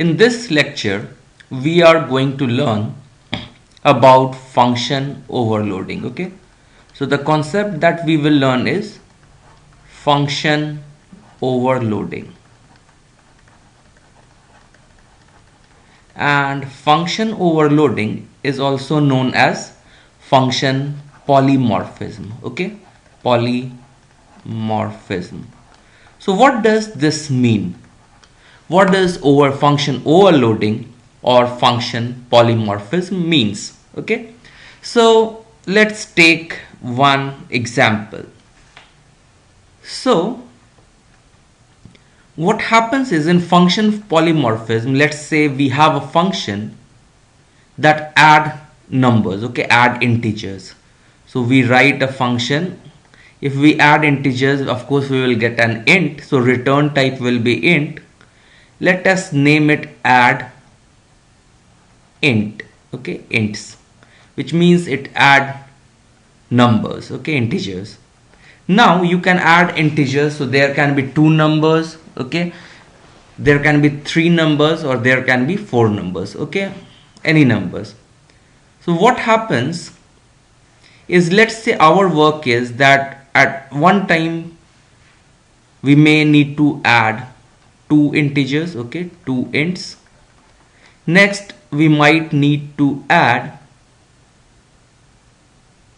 In this lecture, we are going to learn about function overloading. Okay, so the concept that we will learn is function overloading. And function overloading is also known as function polymorphism. Okay, polymorphism. So what does this mean? What does function overloading or function polymorphism means? Okay, so let's take one example. So what happens is, in function polymorphism, let's say we have a function that add numbers, okay, add integers. So we write a function. If we add integers, of course we will get an int, so return type will be int. Let us name it add int, okay, ints, which means it add numbers, okay, integers. Now you can add integers, so there can be two numbers, okay, there can be three numbers, or there can be four numbers, okay, any numbers. So what happens is, let's say our work is that at one time we may need to add two integers, okay, two ints. Next we might need to add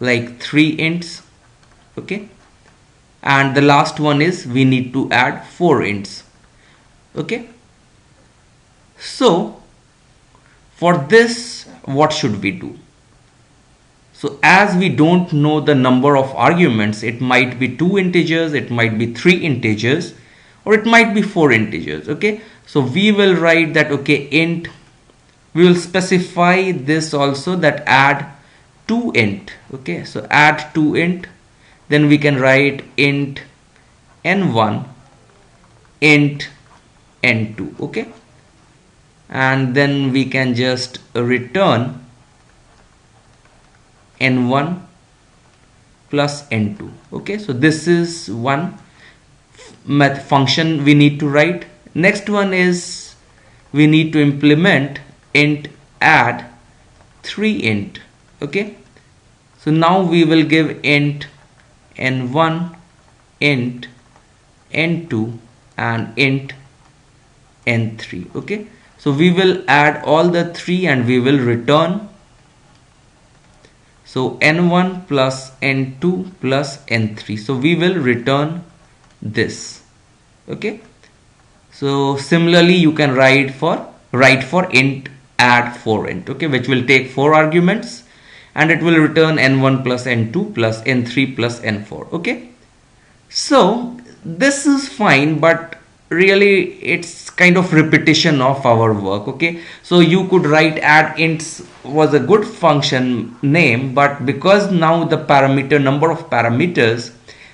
like three ints, okay, and the last one is we need to add four ints, okay. So for this, what should we do? So as we don't know the number of arguments, it might be two integers, it might be three integers, or it might be four integers, okay. So we will write that, okay, int, we will specify this also, that add two int, okay. So add two int, then we can write int n1, int n2, okay, and then we can just return n1 plus n2, okay. So this is one function we need to write. Next one is we need to implement int add 3 int, okay. So now we will give int n1, int n2 and int n3, okay. So we will add all the three and we will return, so n1 plus n2 plus n3, so we will return this, okay. So similarly you can write for int add 4 int, okay, which will take 4 arguments and it will return n1 plus n2 plus n3 plus n4, okay. So this is fine, but really it's kind of repetition of our work, okay. So you could write add ints was a good function name, but because now the number of parameters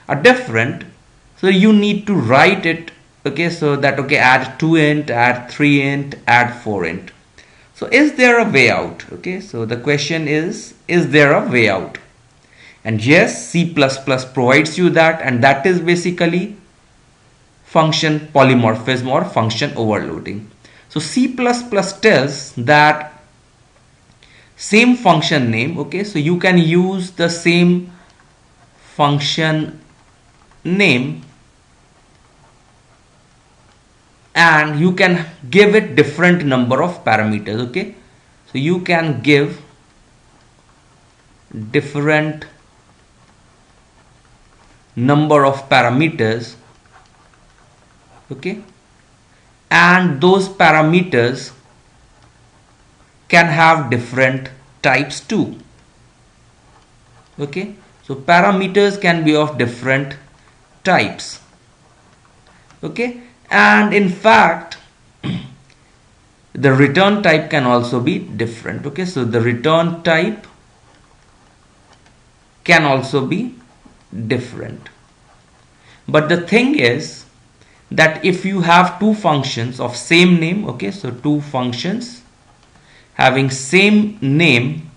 are different, so you need to write it, okay, so that, okay, add 2 int, add 3 int, add 4 int. So is there a way out? Okay, so the question is there a way out? And yes, C++ provides you that, and that is basically function polymorphism or function overloading. So C++ tells that same function name, okay, so you can use the same function name and you can give it different number of parameters, okay. So you can give different number of parameters, okay, and those parameters can have different types too, okay. So parameters can be of different types, okay, and in fact the return type can also be different, okay. So the return type can also be different, but the thing is that if you have two functions of same name, okay, so two functions having same name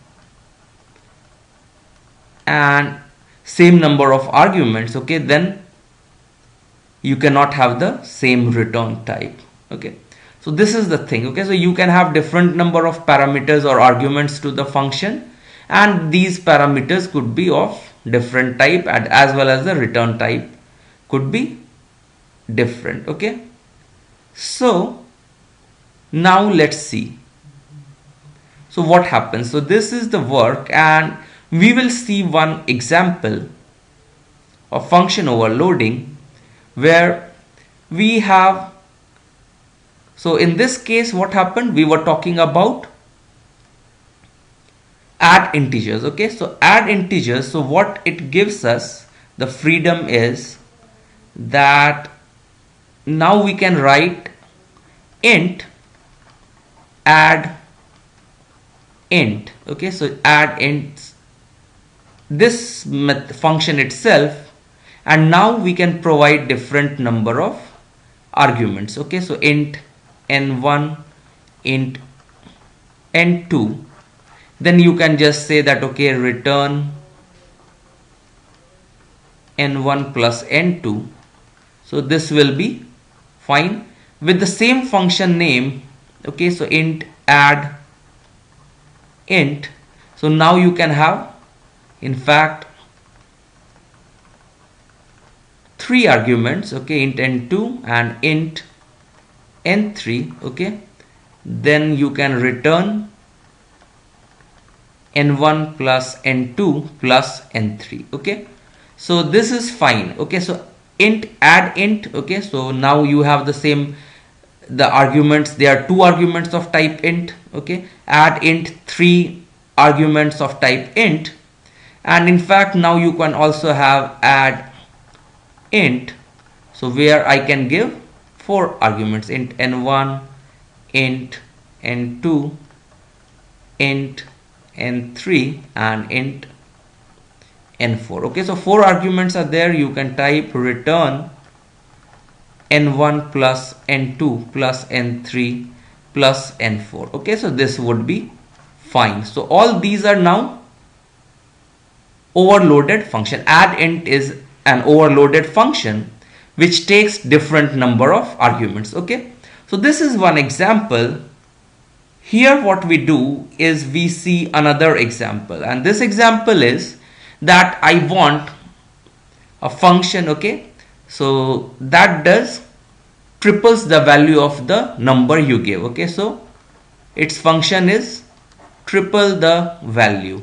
and same number of arguments, okay, then you cannot have the same return type, okay. So this is the thing. Okay, so you can have different number of parameters or arguments to the function, and these parameters could be of different type, and as well as the return type could be different. Okay, so now let's see. So what happens? So this is the work, and we will see one example of function overloading where we have, so in this case what happened, we were talking about add integers. Okay, so add integers, so what it gives us the freedom is that now we can write int add int. Okay, so add int this function itself, and now we can provide different number of arguments. Okay, so int n1, int n2, then you can just say that okay, return n1 plus n2. So this will be fine with the same function name. Okay, so int add int. So now you can have in fact 3 arguments. Okay, int n2 and int n3. Okay, then you can return n1 plus n2 plus n3. Okay, so this is fine. Okay, so int add int. Okay, so now you have the same, the arguments, there are 2 arguments of type int. Okay, add int 3 arguments of type int, and in fact now you can also have add int, so where I can give 4 arguments, int n1, int n2, int n3 and int n4. Okay, so 4 arguments are there. You can type return n1 plus n2 plus n3 plus n4. Okay, so this would be fine. So all these are now overloaded function. Add int is an overloaded function which takes different number of arguments. Okay, so this is one example. Here what we do is we see another example, and this example is that I want a function. Okay, so that does triples the value of the number you give. Okay, so its function is triple the value.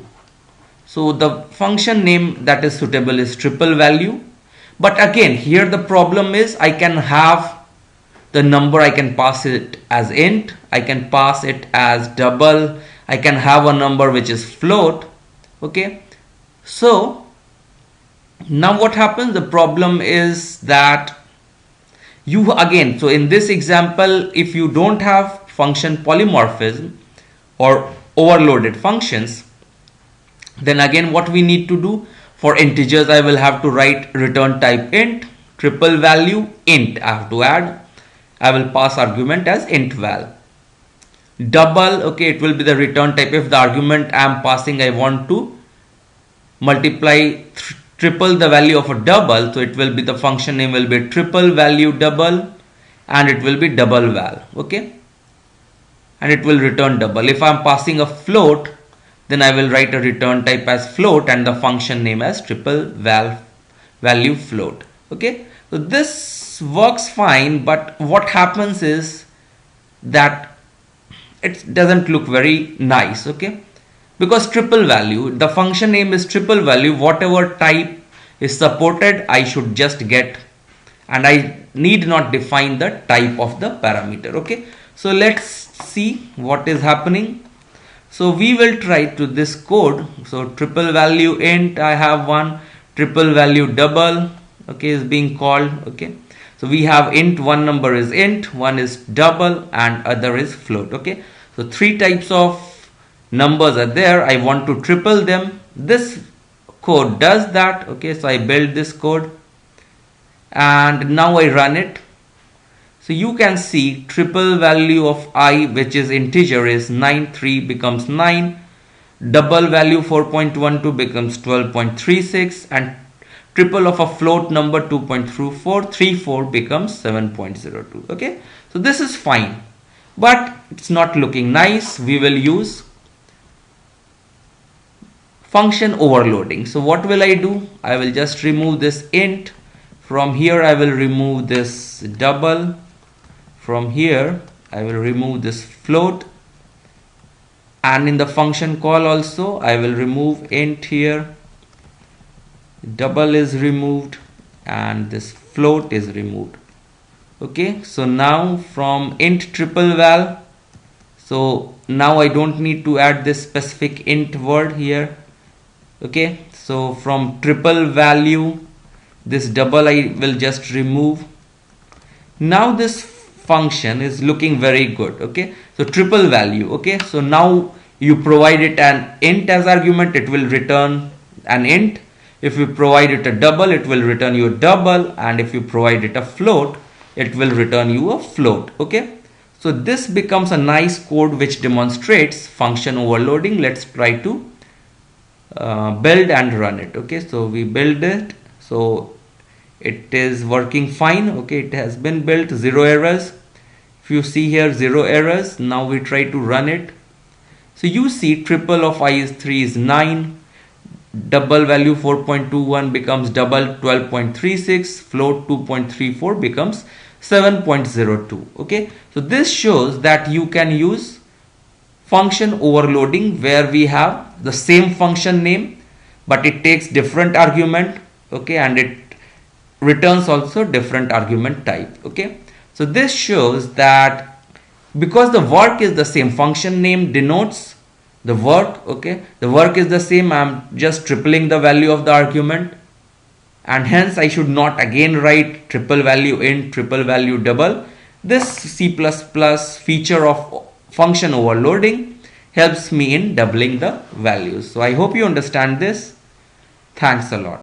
So the function name that is suitable is triple value. But again, here the problem is I can have the number, I can pass it as int, I can pass it as double, I can have a number which is float. Okay, so now what happens, the problem is that you again, so in this example, if you don't have function polymorphism or overloaded functions, then again what we need to do, for integers I will have to write return type int, triple value int I have to add, I will pass argument as int val. Double, okay, it will be the return type. If the argument I am passing, I want to multiply triple the value of a double, so it will be, the function name will be triple value double, and it will be double val. Okay, and it will return double. If I am passing a float, then I will write a return type as float and the function name as triple value float. Okay, so this works fine, but what happens is that it doesn't look very nice. Okay, because triple value, the function name is triple value, whatever type is supported I should just get, and I need not define the type of the parameter. Okay, so let's see what is happening. So we will try to this code. So triple value int, I have one, triple value double, okay, is being called. Okay, so we have int, one number is int, one is double, and other is float. Okay, so 3 types of numbers are there. I want to triple them. This code does that. Okay, so I build this code and now I run it. So you can see triple value of I, which is integer, is 9, 3 becomes 9, double value 4.12 becomes 12.36, and triple of a float number 2.34 becomes 7.02. Okay, so this is fine. but it's not looking nice. We will use function overloading. So what will I do? I will just remove this int. From here I will remove this double. From here I will remove this float, and in the function call also I will remove int here, double is removed, and this float is removed. Okay, so now from int triple val, so now I don't need to add this specific int word here. Okay, so from triple value, this double I will just remove. Now this function is looking very good. Okay, so triple value. Okay, so now you provide it an int as argument, it will return an int. If you provide it a double, it will return you a double, and if you provide it a float, it will return you a float. Okay, so this becomes a nice code which demonstrates function overloading. Let's try to build and run it. Okay, so we build it, so it is working fine. Okay, it has been built, 0 errors. If you see here, 0 errors. Now we try to run it. So you see triple of I is 3 is 9, double value 4.21 becomes double 12.36, float 2.34 becomes 7.02. Okay, so this shows that you can use function overloading where we have the same function name but it takes different argument. Okay, and it returns also different argument type. Okay, so this shows that because the work is the same, function name denotes the work. Okay, the work is the same, I'm just tripling the value of the argument, and hence I should not again write triple value int, triple value double. This C++ feature of function overloading helps me in doubling the values. So I hope you understand this. Thanks a lot.